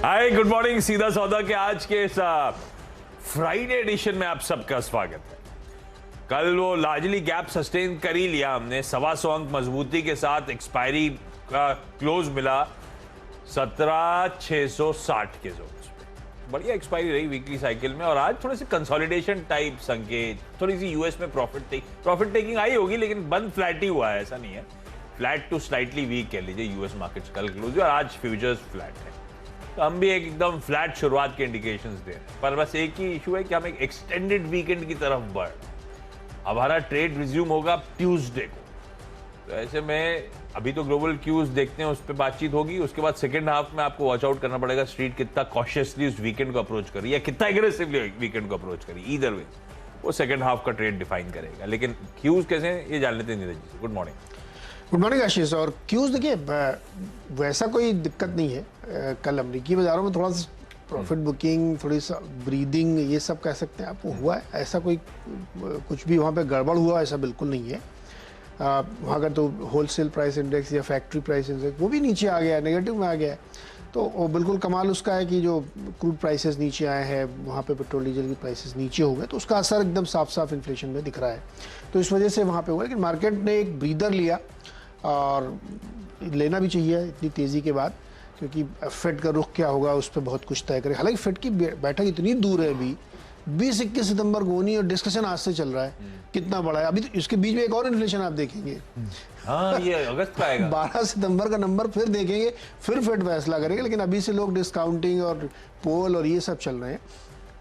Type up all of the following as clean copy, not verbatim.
Hi good morning. सीधा सौदा के आज के इस फ्राइडे एडिशन में आप सबका स्वागत है। कल वो लार्जली गैप सस्टेन कर ही लिया हमने, 125 अंक मजबूती के साथ एक्सपायरी का क्लोज मिला 17,660 के जोन पे। बढ़िया एक्सपायरी रही वीकली साइकिल में। और आज थोड़े से कंसोलिडेशन टाइप संकेत, थोड़ी सी यूएस में प्रॉफिट टेकिंग आई होगी, लेकिन बंद फ्लैट ही हुआ है, ऐसा नहीं है। फ्लैट टू स्लाइटली वीक कह लीजिए यूएस मार्केट्स कल क्लोज और आज फ्यूचर्स फ्लैट है। तो हम भी एकदम फ्लैट शुरुआत के इंडिकेशंस दे रहे हैं, पर बस एक ही इशू है कि हम एक एक्सटेंडेड वीकेंड की तरफ बढ़ रहे हैं। हमारा ट्रेड रिज्यूम होगा ट्यूसडे को, तो ऐसे में अभी तो ग्लोबल क्यूज देखते हैं, उस पर बातचीत होगी। उसके बाद सेकंड हाफ में आपको वॉच आउट करना पड़ेगा स्ट्रीट कितना कॉशियसली उस वीकेंड को अप्रोच करी या कितना एग्रेसिवली वीकेंड को अप्रोच करी। ईदर वे वो सेकंड हाफ का ट्रेड डिफाइन करेगा। लेकिन क्यूज कैसे हैं ये जान लेते हैं नीरज जी से। Good morning. गुड मॉर्निंग आशीष। और क्यूज देखिए वैसा कोई दिक्कत नहीं है। कल अमेरिकी बाजारों में थोड़ा सा प्रॉफिट बुकिंग, थोड़ी सा ब्रीदिंग, ये सब कह सकते हैं आप, वो हुआ है। ऐसा कोई कुछ भी वहाँ पे गड़बड़ हुआ ऐसा बिल्कुल नहीं है। वहाँ का तो होलसेल प्राइस इंडेक्स या फैक्ट्री प्राइस इंडेक्स वो भी नीचे आ गया है, नेगेटिव में आ गया है। तो वो बिल्कुल कमाल उसका है कि जो क्रूड प्राइसेस नीचे आए हैं, वहाँ पे पेट्रोल डीजल की प्राइसेस नीचे हो गए, तो उसका असर एकदम साफ साफ इन्फ्लेशन में दिख रहा है। तो इस वजह से वहाँ पे हुआ, लेकिन मार्केट ने एक ब्रीदर लिया और लेना भी चाहिए इतनी तेज़ी के बाद, क्योंकि फेड का रुख क्या होगा उस पर बहुत कुछ तय करे। हालांकि फेड की बैठक इतनी दूर है, अभी 20-21 सितंबर को होनी, और डिस्कशन आज से चल रहा है कितना बड़ा है। अभी तो इसके बीच में एक और इन्फ्लेशन आप देखेंगे। हाँ, ये अगस्त का आएगा। 12 सितंबर का नंबर फिर देखेंगे, फिर फेड फैसला करेंगे। लेकिन अभी से लोग डिस्काउंटिंग और पोल और ये सब चल रहे हैं।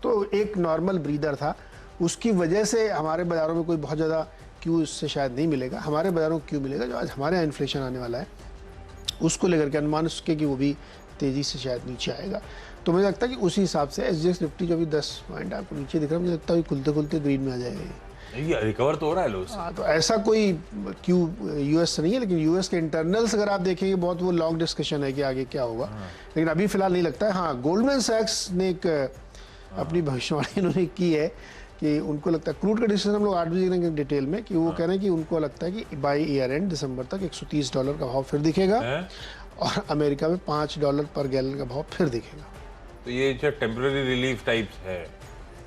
तो एक नॉर्मल ब्रीदर था, उसकी वजह से हमारे बाजारों में कोई बहुत ज़्यादा क्यों इससे शायद नहीं मिलेगा। हमारे बाजारों को क्यों मिलेगा, जो आज हमारे यहाँ इन्फ्लेशन आने वाला है उसको लेकर के अनुमान उसके कि वो भी तेज़ी से शायद नीचे आएगा। तो मुझे लगता है कि उसी हिसाब से एसजीएक्स निफ्टी जो भी 10 पॉइंट आपको नीचे दिख रहा है, मुझे लगता है खुलते खुलते ग्रीन में आ जाएगा। ये रिकवर तो हो रहा है लोग। हाँ, तो ऐसा कोई क्यों यूएस से नहीं है, लेकिन यूएस के इंटरनल्स अगर आप देखेंगे बहुत वो लॉन्ग डिस्कशन है कि आगे क्या होगा। लेकिन अभी फिलहाल नहीं लगता है। हाँ, गोल्डमैन सैक्स ने एक अपनी भविष्यवाणी इन्होंने की है कि उनको लगता है, क्रूड का डिसीजन हम लोग 8 बजे करेंगे डिटेल में, कि वो कह रहे हैं कि उनको लगता है कि बाई ईयर एंड दिसंबर तक $130 का भाव फिर दिखेगा और अमेरिका में $5 पर गैलन का भाव फिर दिखेगा। तो ये जो टेम्पररी रिलीफ टाइप्स है,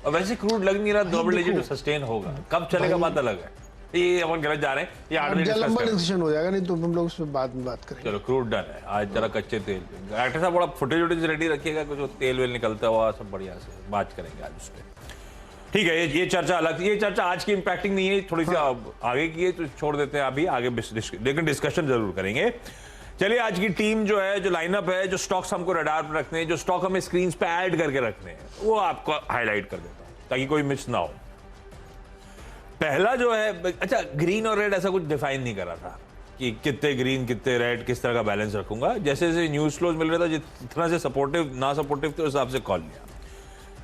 और वैसे क्रूड लग नहीं रहा डबल डिजिट सस्टेन होगा। कब चलेगा बात अलग है, ये अपन गलत जा रहे हैं। ये 8 बजे लंबा डिस्कशन हो जाएगा, नहीं तो हम लोग उस पर बाद में बात करेंगे। चलो क्रूड डन है। आज जरा कच्चे तेल डाक्टर साहब बड़ा फुटेज वुटेज रेडी रखिएगा, कुछ तेल वेल निकलता हुआ सब बढ़िया से बात करेंगे आज उस पर। ठीक है, ये चर्चा अलग, ये चर्चा आज की इंपैक्टिंग नहीं है, थोड़ी सी आगे की है, तो छोड़ देते हैं अभी, आगे लेकिन डिस्कशन जरूर करेंगे। चलिए, आज की टीम जो है, जो लाइनअप है, जो स्टॉक्स हमको रडार पर रखने हैं, जो स्टॉक हमें स्क्रीन पे ऐड करके रखने हैं, वो आपको हाईलाइट कर देता हूं ताकि कोई मिस ना हो। पहला जो है, अच्छा ग्रीन और रेड ऐसा कुछ डिफाइन नहीं करा था कि कितने ग्रीन कितने रेड, किस तरह का बैलेंस रखूंगा। जैसे जैसे न्यूज फ्लोज मिल रहा था, जितना से सपोर्टिव ना सपोर्टिव थे उस हिसाब से कॉल लिया।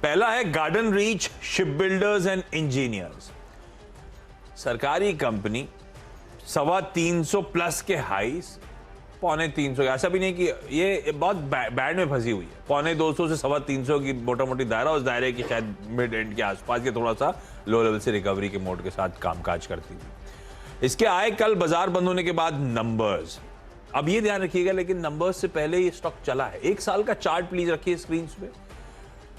पहला है garden reach ship builders and engineers, सरकारी कंपनी, 325 प्लस के हाईस, 250 ऐसा भी नहीं कि ये बहुत बैड में फंसी हुई है। 250 से 325 की मोटा मोटी दायरा, उस दायरे की शायद मिड एंड के आसपास के थोड़ा सा लो लेवल से रिकवरी के मोड के साथ कामकाज करती हुई। इसके आए कल बाजार बंद होने के बाद नंबर्स। अब ये ध्यान रखिएगा, लेकिन नंबर्स से पहले ये स्टॉक चला है। 1 साल का चार्ट प्लीज रखिए स्क्रीन पे।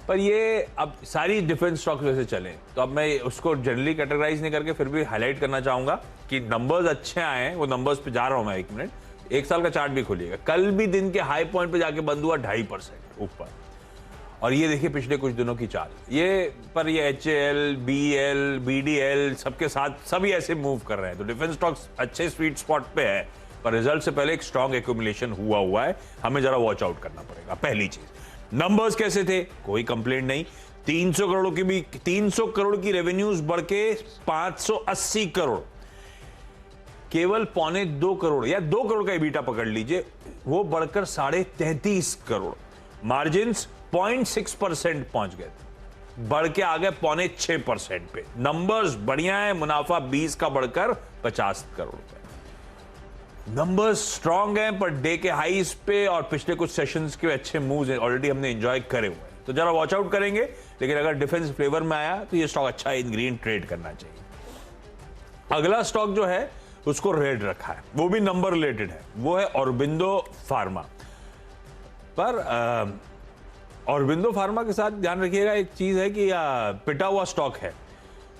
पर ये अब सारी डिफेंस स्टॉक्स वैसे चले, तो अब मैं उसको जनरली कैटेगराइज नहीं करके फिर भी हाईलाइट करना चाहूंगा कि नंबर्स अच्छे आए हैं। वो नंबर्स पे जा रहा हूं मैं 1 मिनट। 1 साल का चार्ट भी खोलिएगा। कल भी दिन के हाई पॉइंट पे जाके बंद हुआ 2.5% ऊपर, और ये देखिए पिछले कुछ दिनों की चाल। ये HAL, BL, BDL सबके साथ सभी ऐसे मूव कर रहे हैं। तो डिफेंस स्टॉक्स अच्छे स्वीट स्पॉट पे है, पर रिजल्ट से पहले एक स्ट्रॉन्ग एक्यूमुलेशन हुआ है, हमें जरा वॉच आउट करना पड़ेगा। पहली चीज, नंबर्स कैसे थे, कोई कंप्लेंट नहीं। 300 करोड़ की रेवेन्यूज बढ़ के 580 करोड़, केवल 2.25 करोड़ या 2 करोड़ का EBITDA पकड़ लीजिए, वो बढ़कर 33.5 करोड़। मार्जिन्स 0.6% पहुंच गए, बढ़ के आ गए 6.25% पे। नंबर्स बढ़िया है, मुनाफा 20 का बढ़कर 50 करोड़ पे। नंबर्स स्ट्रांग हैं, पर डे के हाईस पे और पिछले कुछ सेशंस के अच्छे मूव्स ऑलरेडी हमने एंजॉय करे हुए हैं, तो जरा वॉच आउट करेंगे। लेकिन अगर डिफेंस फ्लेवर में आया तो ये स्टॉक अच्छा इन ग्रीन ट्रेड करना चाहिए। अगला स्टॉक जो है उसको रेड रखा है, वो भी नंबर रिलेटेड है, वो है ऑरोबिंदो फार्मा। पर औरबिंदो फार्मा के साथ ध्यान रखिएगा, एक चीज है कि पिटा हुआ स्टॉक है,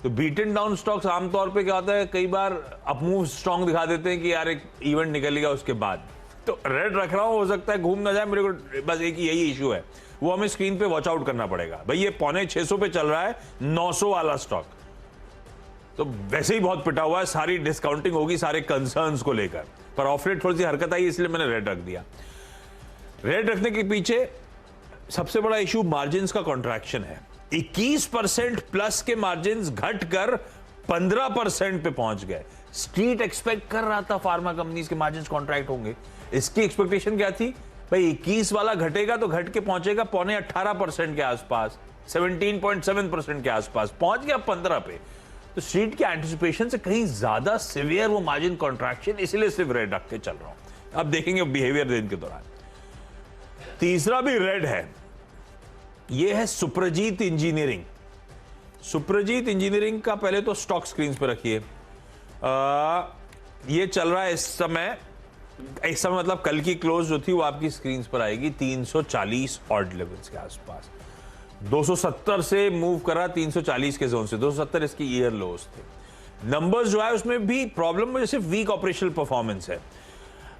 तो बीटन डाउन स्टॉक्स आमतौर पे क्या होता है, कई बार अपमूव स्ट्रॉन्ग दिखा देते हैं कि यार एक इवेंट निकलेगा उसके बाद, तो रेड रख रहा हूं, हो सकता है घूम ना जाए। मेरे को बस एक यही इशू है, वो हमें स्क्रीन पे वॉच आउट करना पड़ेगा। भाई ये 650 पे चल रहा है, 900 वाला स्टॉक, तो वैसे ही बहुत पिटा हुआ है, सारी डिस्काउंटिंग होगी सारे कंसर्न्स को लेकर, पर ऑफ लेट थोड़ी सी हरकत आई इसलिए मैंने रेड रख दिया। रेड रखने के पीछे सबसे बड़ा इशू मार्जिन्स का कॉन्ट्रैक्शन है। 21% प्लस के मार्जिन्स घटकर 15% पे पहुंच गए। स्ट्रीट एक्सपेक्ट कर रहा था फार्मा कंपनीज के मार्जिन्स कॉन्ट्रैक्ट होंगे, इसकी एक्सपेक्टेशन क्या थी, भाई 21 वाला घटेगा तो घट के पहुंचेगा 18% के आसपास, 17.7% के आसपास, पहुंच गया 15 पे। तो स्ट्रीट के एंटिसिपेशन से कहीं ज्यादा सिवियर वो मार्जिन कॉन्ट्रैक्शन, इसलिए सिर्फ रेड रख के चल रहा हूं। अब देखेंगे बिहेवियर दिन के दौरान। तीसरा भी रेड है, ये है सुप्रजीत इंजीनियरिंग। सुप्रजीत इंजीनियरिंग का पहले तो स्टॉक स्क्रीन पर रखिए। ये चल रहा है इस समय मतलब कल की क्लोज जो थी वो आपकी स्क्रीन पर आएगी 340 ऑड लेवल्स के आसपास। 270 से मूव करा 340 के जोन से, 270 इसकी ईयर लोस थे। नंबर्स जो है उसमें भी प्रॉब्लम जैसे वीक ऑपरेशनल परफॉर्मेंस है,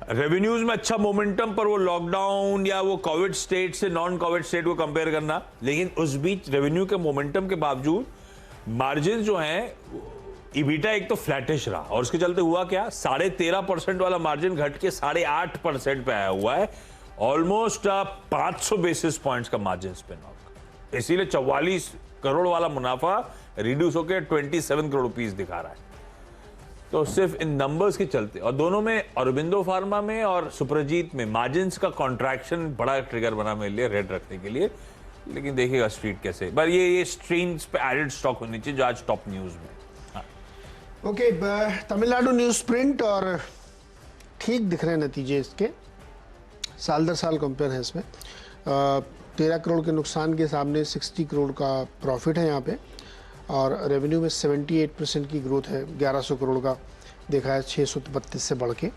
रेवेन्यूज में अच्छा मोमेंटम, पर वो लॉकडाउन या वो कोविड स्टेट से नॉन कोविड स्टेट को कंपेयर करना, लेकिन उस बीच रेवेन्यू के मोमेंटम के बावजूद मार्जिन जो हैं, इबिटा एक तो फ्लैटिश रहा, और उसके चलते हुआ क्या, 13.5% वाला मार्जिन घट के 8.5% पे आया हुआ है, ऑलमोस्ट 500 बेसिस पॉइंट्स का मार्जिन स्पिन ऑफ। इसीलिए 44 करोड़ वाला मुनाफा रिड्यूस होकर 27 करोड़ रुपीस दिखा रहा है। तो सिर्फ इन नंबर्स के चलते, और दोनों में औरबिंदो फार्मा में और सुप्रजीत में मार्जिन्स का कॉन्ट्रैक्शन बड़ा ट्रिगर बना मेरे लिए रेड रखने के लिए। लेकिन देखिएगा स्ट्रीट कैसे, पर ये स्ट्रीम्स पे एडेड स्टॉक होनी चाहिए जो आज टॉप न्यूज में। ओके, तमिलनाडु न्यूज प्रिंट, और ठीक दिख रहे हैं नतीजे इसके, साल दर साल कंपेयर है इसमें। 13 करोड़ के नुकसान के सामने 60 करोड़ का प्रॉफिट है यहाँ पे, और रेवेन्यू में 78% की ग्रोथ है, 1100 करोड़ का देखा है 632 से बढ़ के।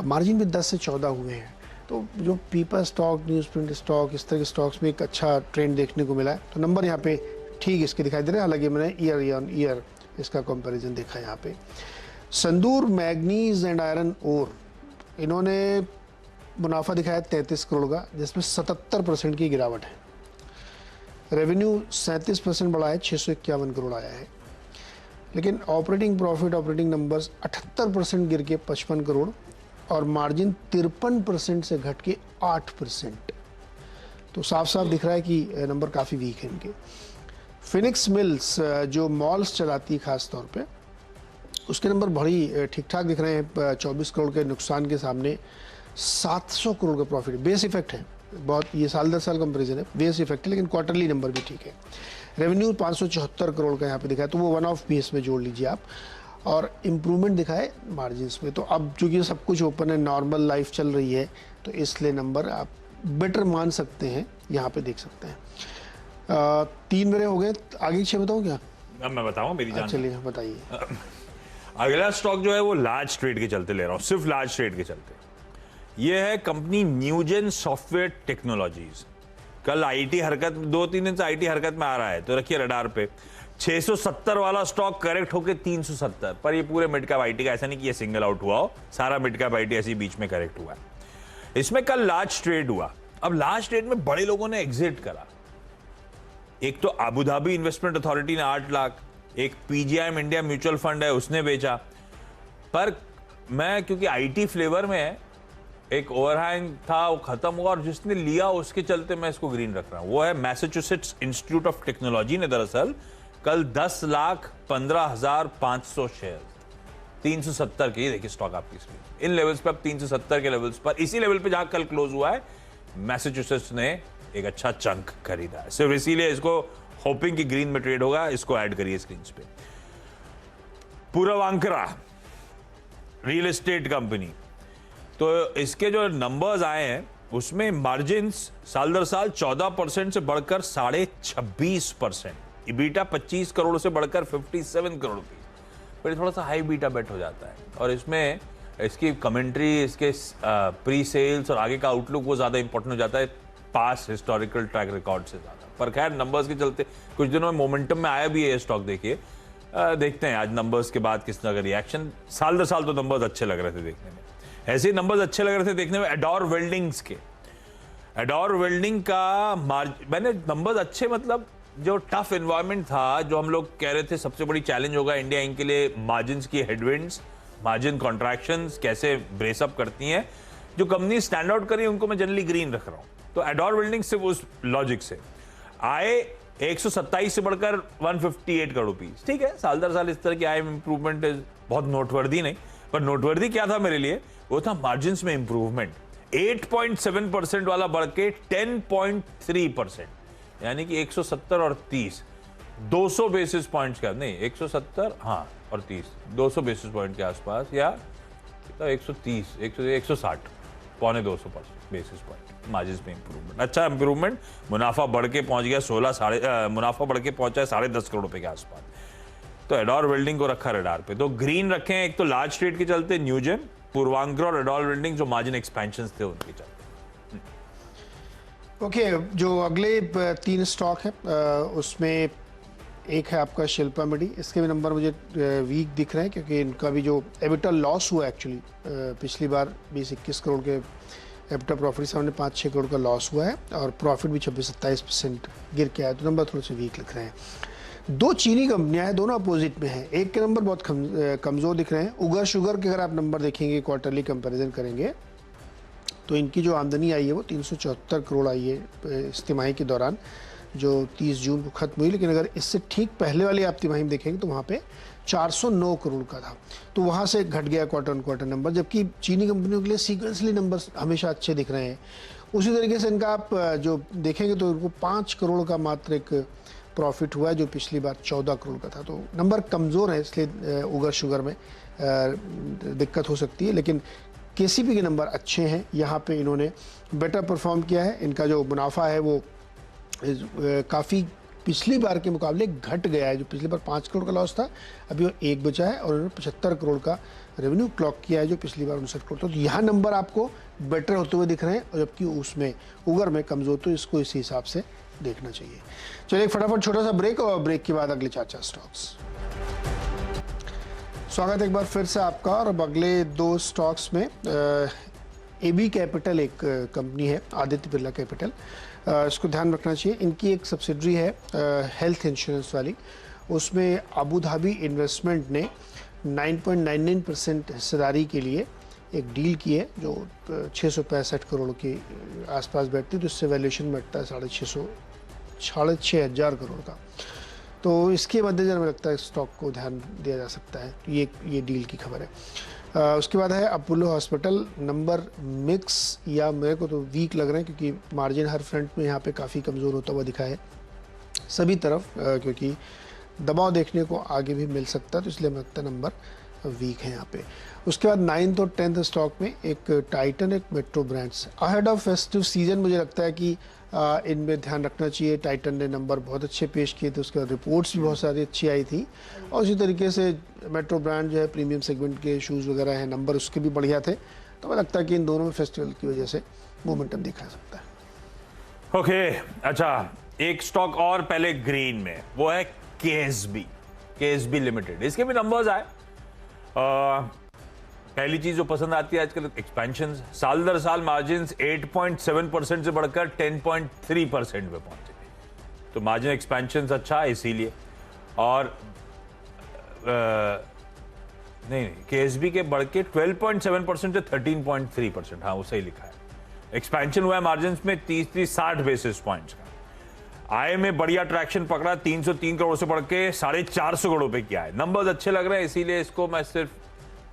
मार्जिन भी 10 से 14 हुए हैं। तो जो people stock, news print stock, इस तरह के स्टॉक्स में एक अच्छा ट्रेंड देखने को मिला है। तो नंबर यहाँ पे ठीक इसके दिखाई दे रहे हैं, हालांकि मैंने ईयर ऑन ईयर इसका कंपैरिजन देखा यहाँ पे। संदूर मैग्नीज एंड आयरन ओर, इन्होंने मुनाफा दिखाया 33 करोड़ का, जिसमें 77% की गिरावट है। रेवेन्यू 37% बढ़ा है, 651 करोड़ आया है। लेकिन ऑपरेटिंग प्रॉफिट, ऑपरेटिंग नंबर्स 78% गिर के 55 करोड़, और मार्जिन 53% से घट के 8%। तो साफ साफ दिख रहा है कि नंबर काफ़ी वीक है इनके। फिनिक्स मिल्स जो मॉल्स चलाती है खास तौर पे, उसके नंबर बड़ी ठीक ठाक दिख रहे हैं। 24 करोड़ के नुकसान के सामने 700 करोड़ का प्रॉफिट। बेस इफेक्ट है बहुत, ये साल दर साल कंपेरिजन है, बेस इफेक्ट है, लेकिन क्वार्टरली नंबर भी ठीक है। रेवेन्यू 574 करोड़ का यहाँ पे दिखा है, तो वो वन ऑफ बेस में जोड़ लीजिए आप, और इम्प्रूवमेंट दिखाए मार्जिन्स में। तो अब चूंकि सब कुछ ओपन है, नॉर्मल लाइफ चल रही है, तो इसलिए नंबर आप बेटर मान सकते हैं, यहाँ पे देख सकते हैं। 3 मेरे हो गए, आगे 6 बताऊँ क्या? अब मैं बताऊँ मेरी जान। चलिए बताइए। अगला स्टॉक जो है वो लार्ज ट्रेड के चलते ले रहा हूँ, सिर्फ लार्ज ट्रेड के चलते। ये है कंपनी न्यूजेन सॉफ्टवेयर टेक्नोलॉजीज। कल आईटी हरकत, 2-3 दिन से आईटी हरकत में आ रहा है, तो रखिए रडार पे। 670 वाला स्टॉक करेक्ट होके 370, पर ये पूरे मिड कैप आईटी का, ऐसा नहीं कि ये सिंगल आउट हुआ हो, सारा मिड कैप आईटी ऐसी बीच में करेक्ट हुआ है। इसमें कल लार्ज ट्रेड हुआ। अब लार्ज ट्रेड में बड़े लोगों ने एग्जिट करा। एक तो अबू धाबी इन्वेस्टमेंट अथॉरिटी ने 8 लाख, एक पीजीआईएम इंडिया म्यूचुअल फंड है उसने बेचा। पर मैं क्योंकि आईटी फ्लेवर में है, एक ओवरहैंग था वो खत्म हुआ, और जिसने लिया उसके चलते मैं इसको ग्रीन रख रहा हूं। वो है मैसाचुसेट्स इंस्टीट्यूट ऑफ टेक्नोलॉजी ने दरअसल कल 10,15,500 शेयर 370 के, ये देखिए स्टॉक आपकी स्क्रीन, इन लेवल्स पे, अब 370 के लेवल्स पर, इसी लेवल पे जहां कल क्लोज हुआ है, मैसाचुसेट्स ने एक अच्छा चंक खरीदा है। सिर्फ इसीलिए इसको होपिंग की ग्रीन में ट्रेड होगा, इसको ऐड करिए स्क्रीन पे। पूर्वांकरा रियल एस्टेट कंपनी, तो इसके जो नंबर्स आए हैं उसमें मार्जिन्स साल दर साल 14% से बढ़कर 26.5%, इबिटा 25 करोड़ से बढ़कर 57 करोड़ रुपीस। पर थोड़ा सा हाई बीटा बेट हो जाता है, और इसमें इसकी कमेंट्री, इसके प्री सेल्स और आगे का आउटलुक वो ज्यादा इंपॉर्टेंट हो जाता है। पास हिस्टोरिकल ट्रैक रिकॉर्ड से ज्यादा। पर खैर नंबर्स के चलते कुछ दिनों में मोमेंटम में आया भी है ये स्टॉक। देखिए देखते हैं आज नंबर्स के बाद किस तरह का रिएक्शन। साल दर साल तो नंबर्स अच्छे लग रहे थे देखने में, ऐसे ही नंबर्स अच्छे लग रहे थे देखने में एडोर वेल्डिंग्स के। एडोर वेल्डिंग का मैंने नंबर्स अच्छे, मतलब जो टफ एनवायरनमेंट था, जो हम लोग कह रहे थे सबसे बड़ी चैलेंज होगा इंडिया इंक के लिए, मार्जिन्स की हेडविंड्स, मार्जिन कॉन्ट्रैक्शंस कैसे ब्रेसअप करती हैं, जो कंपनी स्टैंड आउट करी उनको मैं जनरली ग्रीन रख रहा हूं। तो एडोर वेल्डिंग से उस लॉजिक से आए 127 से बढ़कर 158 करोड़ रुपीस। ठीक है, साल दर साल इस तरह की आय में इंप्रूवमेंट बहुत नोटवर्दी नहीं, पर नोटवर्दी क्या था मेरे लिए, वो था मार्जिन्स में इंप्रूवमेंट। 8.7% वाला बढ़ के 10.3%, यानी कि 170 और 30, 200 बेसिस पॉइंट्स का नहीं, 170 हाँ और 30, 200 बेसिस पॉइंट के आसपास, या 130, 160, पौने 200 बेसिस पॉइंट मार्जिन में इंप्रूवमेंट। अच्छा इंप्रूवमेंट। मुनाफा बढ़ के पहुंच गया मुनाफा बढ़ के पहुंचा है 10.5 करोड़ रुपए के आसपास। तो एडोर वेल्डिंग को रखा रडार पे, तो ग्रीन रखे हैं। एक तो लार्ज ट्रेड के चलते न्यूजेम, पूर्वांचल और एडोर वेल्डिंग जो मार्जिन एक्सपेंशन थे उनके चलते। ओके, जो अगले 3 स्टॉक है उसमें एक है आपका शिल्पा मेडी। इसके भी नंबर मुझे वीक दिख रहे हैं क्योंकि इनका भी जो एबिटा लॉस हुआ एक्चुअली पिछली बार 20-21 करोड़ के एबिटा प्रॉफिट सामने 5-6 करोड़ का लॉस हुआ है और प्रॉफिट भी 26-27% गिर के आया, तो नंबर थोड़े से वीक लिख रहे हैं। 2 चीनी कंपनियां हैं, दोनों अपोजिट में हैं। एक के नंबर बहुत कमज़ोर दिख रहे हैं। उगर शुगर के अगर आप नंबर देखेंगे, क्वार्टरली कंपैरिजन करेंगे, तो इनकी जो आमदनी आई है वो 374 करोड़ आई है इस तिमाही के दौरान, जो 30 जून को खत्म हुई। लेकिन अगर इससे ठीक पहले वाली आप तिमाही में देखेंगे तो वहाँ पे 409 करोड़ का था, तो वहाँ से घट गया क्वार्टर ऑन क्वार्टर नंबर। जबकि चीनी कंपनियों के लिए सीक्वेंसली नंबर्स हमेशा अच्छे दिख रहे हैं। उसी तरीके से इनका आप जो देखेंगे तो इनको 5 करोड़ का मात्र एक प्रॉफिट हुआ है, जो पिछली बार 14 करोड़ का था। तो नंबर कमज़ोर है, इसलिए उगर शुगर में दिक्कत हो सकती है। लेकिन केसीपी के नंबर अच्छे हैं, यहाँ पे इन्होंने बेटर परफॉर्म किया है। इनका जो मुनाफा है वो काफ़ी पिछली बार के मुकाबले घट गया है। जो पिछली बार 5 करोड़ का लॉस था, अभी वो 1 बचा है और उन्होंने 75 करोड़ का रेवेन्यू क्लॉक किया है, जो पिछली बार 59 करोड़ था। तो यहाँ नंबर आपको बेटर होते हुए दिख रहे हैं, और जबकि उसमें उगर में कमज़ोर, तो इसको इसी हिसाब से देखना चाहिए। चलिए फटाफट छोटा सा ब्रेक, और ब्रेक के बाद अगले 4 स्टॉक्स। स्वागत एक बार फिर से आपका। और अब अगले 2 स्टॉक्स में एबी कैपिटल एक कंपनी है, आदित्य बिरला कैपिटल, इसको ध्यान रखना चाहिए। इनकी एक सब्सिडरी है हेल्थ इंश्योरेंस वाली, उसमें अबू धाबी इन्वेस्टमेंट ने 9.99% हिस्सेदारी के लिए एक डील की है, जो 665 करोड़ के आसपास बैठती है। तो इससे वैल्यूएशन बैठता है 6,500 करोड़ का। तो इसके मद्देनजर में लगता है स्टॉक को ध्यान दिया जा सकता है। तो ये डील की खबर है। उसके बाद है अपोलो हॉस्पिटल। नंबर मिक्स या मेरे को तो वीक लग रहे हैं, क्योंकि मार्जिन हर फ्रंट में यहाँ पे काफ़ी कमज़ोर होता हुआ दिखा है सभी तरफ, क्योंकि दबाव देखने को आगे भी मिल सकता है, तो इसलिए मुझे लगता है नंबर वीक है यहाँ पे। उसके बाद 9th और 10th स्टॉक में एक टाइटन, एक metro brands. Ahead of festive season मुझे लगता है कि इनमें ध्यान रखना चाहिए। टाइटन ने नंबर बहुत अच्छे पेश किए थे, उसके बाद रिपोर्ट्स भी बहुत सारी अच्छी आई थी, और उसी तरीके से मेट्रो ब्रांड जो है प्रीमियम सेगमेंट के शूज़ वगैरह हैं, नंबर उसके भी बढ़िया थे। तो मुझे लगता है कि इन दोनों में फेस्टिवल की वजह से मोमेंटम देखा जा सकता है। ओके, अच्छा एक स्टॉक और पहले ग्रीन में, वो है केएसबी लिमिटेड। इसके भी नंबर्स आए। पहली चीज जो पसंद आती है आजकल, एक्सपेंशन। साल दर साल मार्जिन 8.7% से बढ़कर 10.3% पे पहुंचे, तो मार्जिन एक्सपेंशन अच्छा है इसीलिए। और नहीं केएसबी के बढ़ के 12.7% से 13.3%, हाँ वो सही लिखा है। एक्सपेंशन हुआ है मार्जिन में 30-60 बेसिस पॉइंट्स का। आय में बढ़िया ट्रैक्शन पकड़ा, 303 करोड़ से बढ़ के 450 करोड़ रुपए की आय। नंबर्स अच्छे लग रहे हैं, इसीलिए इसको मैं सिर्फ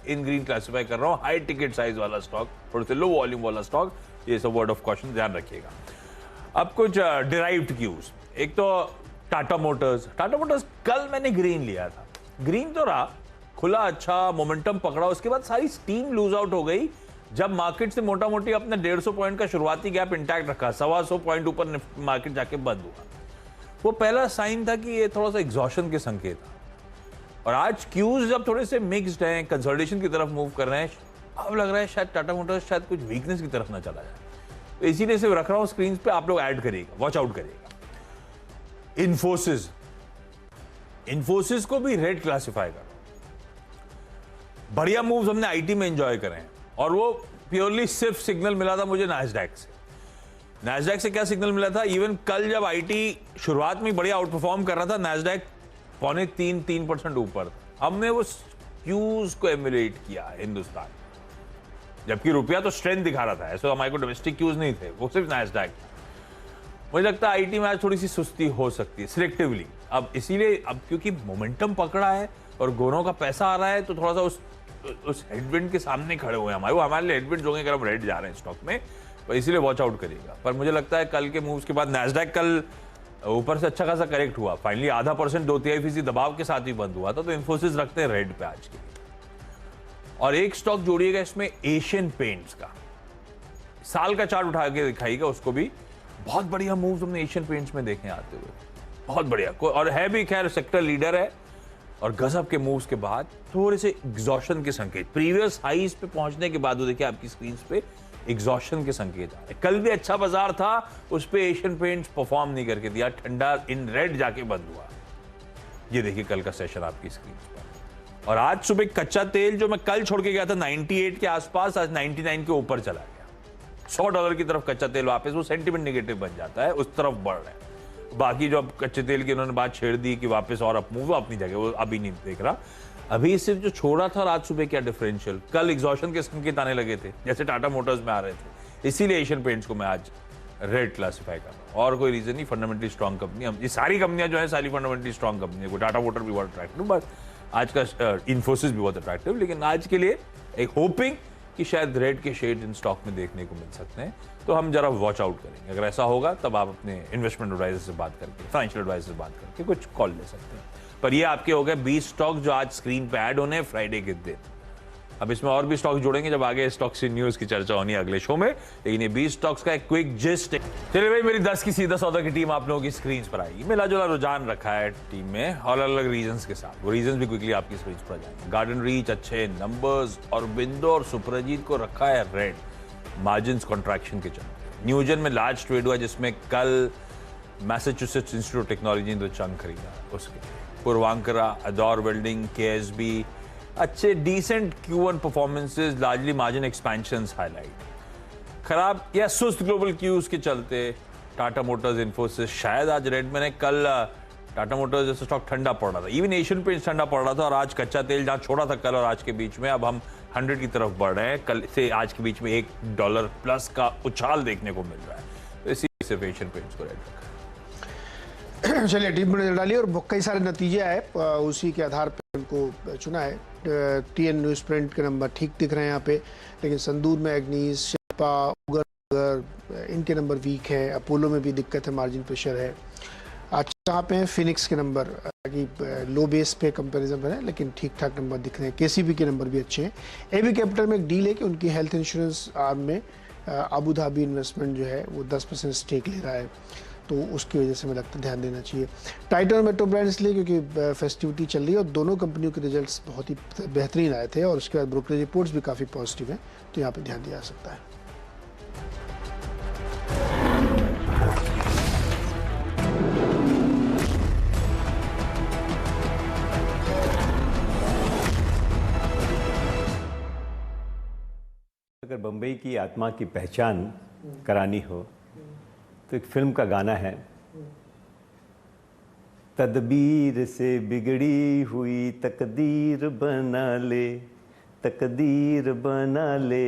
इन ग्रीन क्लासिफाई कर रहा हूं। हाई टिकट साइज वाला स्टॉक, थोड़े से लो वॉल्यूम वाला स्टॉक, ये सब वर्ड ऑफ कॉशन ध्यान रखिएगा। अब कुछ डिराइव्ड क्यूज। एक तो टाटा मोटर्स कल मैंने ग्रीन लिया था, ग्रीन तो रहा, खुला अच्छा, मोमेंटम पकड़ा, उसके बाद सारी स्टीम लूज आउट हो गई जब मार्केट से मोटा मोटी अपने 150 पॉइंट का शुरुआती गैप इंटैक्ट रखा, 125 पॉइंट ऊपर मार्केट जाके बंद हुआ। वो पहला साइन था कि ये थोड़ा सा एग्जॉशन के संकेत था। और आज क्यूज जब थोड़े से मिक्स्ड हैं, कंसोलिडेशन की तरफ मूव कर रहे हैं, अब लग रहा है शायद टाटा मोटर्स शायद कुछ वीकनेस की तरफ ना चला जाए। तो इसीलिए सिर्फ रख रहा हूं स्क्रीन पे, आप लोग ऐड करिएगा, वॉच आउट करिएगा। इन्फोसिस को भी रेड क्लासिफाई करो। बढ़िया मूव्स हमने आईटी में एंजॉय करे हैं, और वो प्योरली सिर्फ सिग्नल मिला था मुझे नैस्डैक से। नैस्डैक से क्या सिग्नल मिला था, इवन कल जब आईटी शुरुआत में बढ़िया आउट परफॉर्म कर रहा था, नैस्डैक 3.3% ऊपर, हमने वो क्यूज को एमुलेट किया हिंदुस्तान, जबकि रुपया तो स्ट्रेंथ दिखा रहा था, ऐसे हमारे को डोमेस्टिक क्यूज नहीं थे, वो सिर्फ नैस्डैक था। मुझे लगता है आईटी में आज थोड़ी सी सुस्ती हो सकती है सिलेक्टिवली, अब इसीलिए, अब क्योंकि मोमेंटम पकड़ा है और गोरों का पैसा आ रहा है, तो थोड़ा सा उस हेडविंड के सामने खड़े हुए हैं वो हमारे लिए हेडविंड होंगे अगर हम रेड जा रहे हैं स्टॉक में, पर इसीलिए वॉच आउट करिएगा। पर मुझे लगता है कल के मूव्स के बाद नैस्डैक कल ऊपर से अच्छा खासा करेक्ट हुआ, फाइनली 0.5% 2/3% दबाव के साथ ही बंद हुआ था, तो इन्फोसिस रखते हैं रेड पे आज के लिए। और एक स्टॉक जोड़िएगा इसमें, एशियन पेंट्स का, साल का चार्ट उठा के दिखाइएगा उसको भी, बहुत बढ़िया मूव्स हमने एशियन पेंट्स में देखे आते हुए, बहुत बढ़िया, और है भी खैर सेक्टर लीडर है, और गजब के मूव्स के बाद थोड़े से एग्जॉशन के संकेत, प्रीवियस हाईज पे पहुंचने के बाद, वो देखिए आपकी स्क्रीन पे एग्जॉशन के संकेत आ रहे। कल भी अच्छा बाजार था, उस पे एशियन पेंट्स परफॉर्म नहीं करके दिया, ठंडा इन रेड जाके बंद हुआ। ये देखिए कल का सेशन आपकी स्क्रीन पर। और आज सुबह कच्चा तेल जो मैं कल छोड़ के गया था 98 के आसपास, आज 99 के ऊपर चला गया। $100 की तरफ कच्चा तेल वापस, वो सेंटीमेंट नेगेटिव बन जाता है, उस तरफ बढ़ रहा है। बाकी जो अब कच्चे तेल की उन्होंने बात छेड़ दी कि वापस और अप मूव, अपनी जगह, वो अभी नहीं देख रहा। अभी सिर्फ जो छोड़ा था रात सुबह क्या डिफरेंशियल, कल एग्जॉशन के संकेत आने लगे थे, जैसे टाटा मोटर्स में आ रहे थे, इसीलिए एशियन पेंट्स को मैं आज रेड क्लासिफाई कर रहा हूं, और कोई रीजन नहीं। फंडामेंटली स्ट्रॉन्ग कंपनी, ये सारी कंपनियां जो है सारी फंडामेंटली स्ट्रॉन्ग कंपनी है। टाटा मोटर भी बहुत अट्रैक्टिव, बट आज का इन्फोसिस भी बहुत अट्रैक्टिव, लेकिन आज के लिए एक होपिंग कि शायद रेड के शेड इन स्टॉक में देखने को मिल सकते हैं, तो हम जरा वॉच आउट करेंगे। अगर ऐसा होगा तब आप अपने इन्वेस्टमेंट एडवाइजर से बात करके, फाइनेंशियल एडवाइजर से बात करके कुछ कॉल ले सकते हैं। पर ये आपके हो गए 20 स्टॉक जो आज स्क्रीन पे ऐड होने फ्राइडे के दिन। अब इसमें और भी स्टॉक जोड़ेंगे जब आगे स्टॉक्स की न्यूज की चर्चा होनी है अगले शो में, लेकिन ये 20 स्टॉक्स का एक क्विक जिस्ट। चलिए भाई, मेरी 10 की सीधा सौदा की टीम आप लोगों की स्क्रीन पर आएगी। मिला जुला रुझान रखा है टीम में, और अलग अलग रीजंस के साथ, वो रीजंस भी क्विकली आपकी स्क्रीन पर आ जाएंगे। गार्डन रीच अच्छे नंबर्स, और बिंदु और सुप्रजीत को रखा है रेड, मार्जिन कॉन्ट्रैक्शन के चलते। न्यूजन में लार्ज ट्रेड हुआ, जिसमें कल मैसाचुसेट्स इंस्टीट्यूट टेक्नोलॉजी ने चंग खरीदा, उसके पूर्वांकरा, अदौर वेल्डिंग, केएसबी, अच्छे decent Q1 performances, largely margin expansions highlight. खराब या सुस्त ग्लोबल क्यूज के चलते टाटा मोटर्स, इन्फोसिस शायद आज रेड में। कल टाटा मोटर्स जैसा स्टॉक ठंडा पड़ रहा था, इवन एशियन पेंट्स ठंडा पड़ रहा था, और आज कच्चा तेल जहां छोड़ा था कल और आज के बीच में, अब हम 100 की तरफ बढ़ रहे हैं। कल से आज के बीच में $1 प्लस का उछाल देखने को मिल रहा है, तो इसी सिर्फ एशियन पेंट्स को रेड रखा। चलिए टीम में नजर डाली, और कई सारे नतीजे आए, उसी के आधार पर उनको चुना है। TN न्यूज प्रिंट के नंबर ठीक दिख रहे हैं यहाँ पे, लेकिन संदूर में एग्नीस, शिल्पा, उगर, इनके नंबर वीक है। अपोलो में भी दिक्कत है, मार्जिन प्रेशर है। अच्छा यहाँ पे हैं फिनिक्स के नंबर, कि लो बेस पे कंपैरिजन है, लेकिन ठीक ठाक नंबर दिख रहे हैं। KCB के नंबर भी अच्छे हैं। AB कैपिटल में एक डील है कि उनकी हेल्थ इंश्योरेंस आर्म में अबू धाबी इन्वेस्टमेंट जो है वो 10% स्टेक ले रहा है, तो उसकी वजह से मुझे लगता है ध्यान देना चाहिए। टाइटन और मेट्रो ब्रांड इसलिए क्योंकि फेस्टिविटी चल रही है और दोनों कंपनियों के रिजल्ट्स बहुत ही बेहतरीन आए थे, और उसके बाद ब्रोकरेज रिपोर्ट्स भी काफ़ी पॉजिटिव हैं, तो यहाँ पे ध्यान दिया जा सकता है। अगर बम्बई की आत्मा की पहचान करानी हो तो एक फिल्म का गाना है, तदबीर से बिगड़ी हुई तकदीर बना ले, तकदीर बना ले,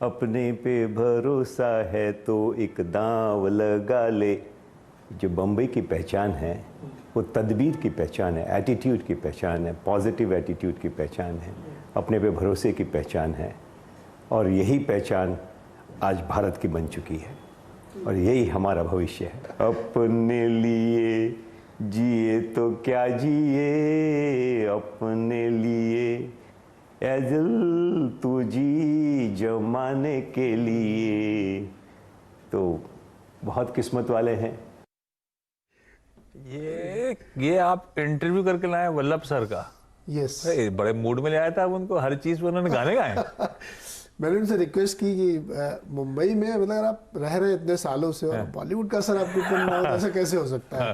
अपने पे भरोसा है तो एक दांव लगा ले। जो बम्बई की पहचान है वो तदबीर की पहचान है, एटीट्यूड की पहचान है, पॉजिटिव एटीट्यूड की पहचान है, अपने पे भरोसे की पहचान है, और यही पहचान आज भारत की बन चुकी है, और यही हमारा भविष्य है। अपने लिए जिए तो क्या जिए, अपने लिए ए दिल तू जी जमाने के लिए। तो बहुत किस्मत वाले हैं। ये आप इंटरव्यू करके लाए वल्लभ सर का? यस, बड़े मूड में ले आया था, अब उनको हर चीज पे उन्होंने गाने गाए। मैंने उनसे रिक्वेस्ट की कि मुंबई में मतलब अगर आप रह रहे इतने सालों से और बॉलीवुड का असर आपके ऊपर ना हो तो ऐसा कैसे हो सकता है?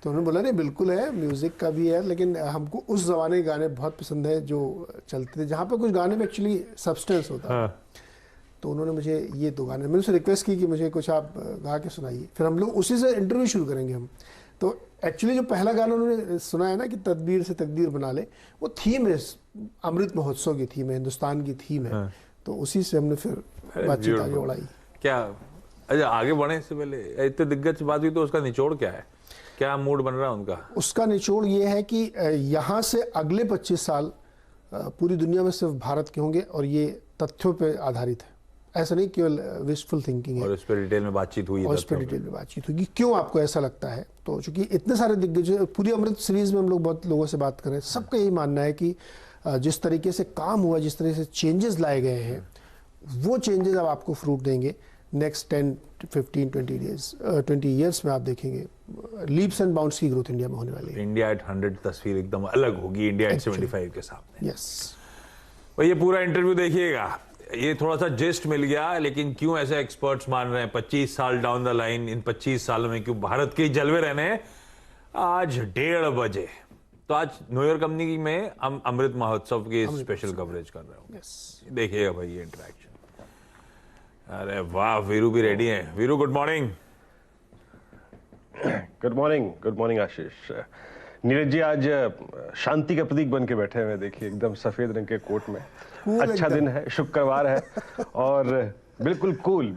तो उन्होंने बोला नहीं बिल्कुल है, म्यूजिक का भी है, लेकिन हमको उस जमाने के गाने बहुत पसंद है जो चलते थे, जहाँ पे कुछ गाने में एक्चुअली सब्सटेंस होता है। तो उन्होंने मुझे ये 2 गाने, मैंने उनसे रिक्वेस्ट की कि मुझे कुछ आप गा के सुनाइए, फिर हम लोग उसी से इंटरव्यू शुरू करेंगे हम। तो एक्चुअली जो पहला गाना उन्होंने सुनाया ना कि तदबीर से तकदीर बना ले, वो थीम है, अमृत महोत्सव की थीम है, हिंदुस्तान की थीम है। तो उसी से हमने फिर बातचीत आगे बढ़ाई। क्या अच्छा आगे बढ़े इससे पहले इतने दिग्गज से बात हुई तो उसका निचोड़ क्या है, क्या मूड बन रहा है उनका? उसका निचोड़ ये है कि यहाँ से अगले 25 साल पूरी दुनिया में सिर्फ भारत के होंगे और ये तथ्यों पे आधारित है, ऐसा नहीं केवल विशफुल थिंकिंग है। और इस पर डिटेल में बातचीत हुई, और इस पर डिटेल में बातचीत हुई कि क्यों आपको ऐसा लगता है। तो चूंकि इतने सारे दिग्गज, पूरी अमृत सीरीज में हम लोग बहुत लोगों से बात कर रहे हैं, सबका यही मानना है कि जिस तरीके से काम हुआ, जिस तरीके से चेंजेस लाए गए हैं, वो चेंजेस अब आपको फ्रूट देंगे नेक्स्ट 10, 15, 20 ईयर्स में। आप देखेंगे लीप्स एंड बाउंड्स की ग्रोथ इंडिया में होने वाली है। इंडिया एट 100 तस्वीर एकदम अलग होगी इंडिया एट 75 के सामने। यस भाई ये पूरा इंटरव्यू देखिएगा, ये थोड़ा सा जिस्ट मिल गया, लेकिन क्यों ऐसे एक्सपर्ट्स मान रहे हैं 25 साल डाउन द लाइन, इन 25 सालों में क्यों भारत के जलवे रहने हैं। आज 1:30 बजे, तो आज न्यू ईयर कंपनी में हम अमृत महोत्सव की स्पेशल कवरेज कर रहे होंगे। यस देखिएगा भाई ये इंटरेक्शन। अरे वाह, वीरू भी रेडी हैं। Veeru good morning. Good morning Ashish. Neeraj ji आज शांति का प्रतीक बन के बैठे हुए, देखिए एकदम सफेद रंग के कोट में। अच्छा दिन है, शुक्रवार है और बिल्कुल कूल।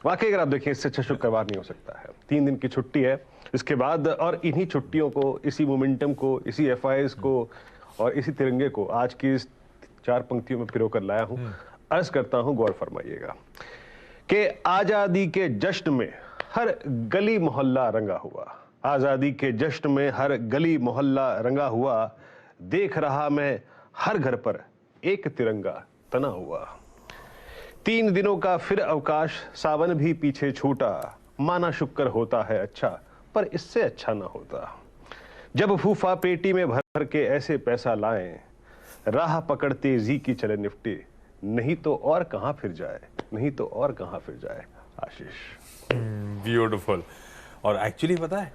वाकई अगर आप देखिए इससे अच्छा शुक्रवार नहीं हो सकता है। 3 दिन की छुट्टी है इसके बाद, और इन्हीं छुट्टियों को, इसी मोमेंटम को, इसी एफआईएस को और इसी तिरंगे को आज की इस 4 पंक्तियों में पिरो कर लाया हूं। अर्ज करता हूं, गौर फरमाइएगा कि आजादी के जश्न में हर गली मोहल्ला रंगा हुआ, आजादी के जश्न में हर गली मोहल्ला रंगा हुआ, देख रहा मैं हर घर पर एक तिरंगा तना हुआ। 3 दिनों का फिर अवकाश, सावन भी पीछे छूटा, माना शुक्र होता है अच्छा, पर इससे अच्छा ना होता। जब फूफा पेटी में भर के ऐसे पैसा लाएं, राह पकड़ तेजी की चले निफ्टी, नहीं तो और कहां फिर जाए, आशीष। ब्यूटीफुल। और एक्चुअली पता है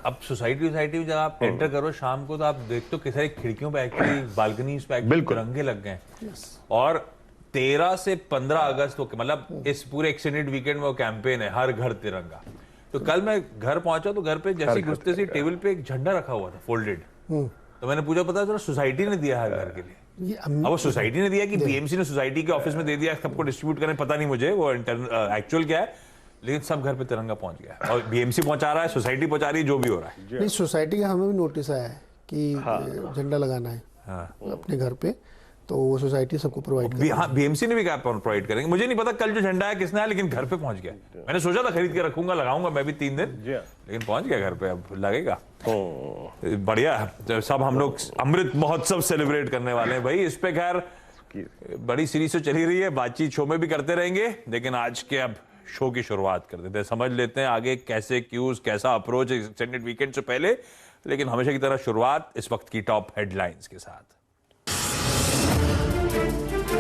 अब सोसाइटी में जब आप एंटर करो शाम को, तो आप देखते हो किसी सारी खिड़कियों पे एक्चुअली बालकनीज पे तिरंगे लग गए। और 13 से 15 अगस्त को, मतलब इस पूरे एक्सटेंडेड वीकेंड में वो कैंपेन है हर घर तिरंगा। तो कल मैं घर पहुंचा तो घर पे जैसे घुसते से टेबल पे एक झंडा रखा हुआ था फोल्डेड। तो मैंने पूछा, पता चला सोसाइटी ने दिया हर घर के लिए। अब वो सोसाइटी ने दिया कि बीएमसी ने सोसाइटी के ऑफिस में दे दिया, सबको डिस्ट्रीब्यूट करने, पता नहीं मुझे वो एक्चुअल क्या है, लेकिन सब घर पे तिरंगा पहुंच गया। और बीएमसी पहुंचा रहा है, सोसाइटी पहुंचा रही है, जो भी हो रहा है। नहीं, सोसाइटी का हमें भी नोटिस आया है कि झंडा लगाना है अपने घर पे, तो वो सोसाइटी सबको प्रोवाइड कर। हाँ, बीएमसी ने भी कहा प्रोवाइड करेंगे। मुझे नहीं पता कल जो झंडा है किसने है, लेकिन घर पे पहुंच गया। मैंने सोचा था खरीद के रखूंगा, लगाऊंगा मैं भी 3 दिन, लेकिन पहुंच गया घर पे, अब लगेगा। बढ़िया। सब हम लोग अमृत महोत्सव सेलिब्रेट करने वाले हैं भाई। इस पे खैर बड़ी सीरीज तो चली रही है, बातचीत शो में भी करते रहेंगे, लेकिन आज के अब शो की शुरुआत कर देते हैं। समझ लेते हैं आगे कैसे क्यूज, कैसा अप्रोच एक्सटेंडेड वीकेंड से पहले, लेकिन हमेशा की तरह शुरुआत इस वक्त की टॉप हेडलाइंस के साथ।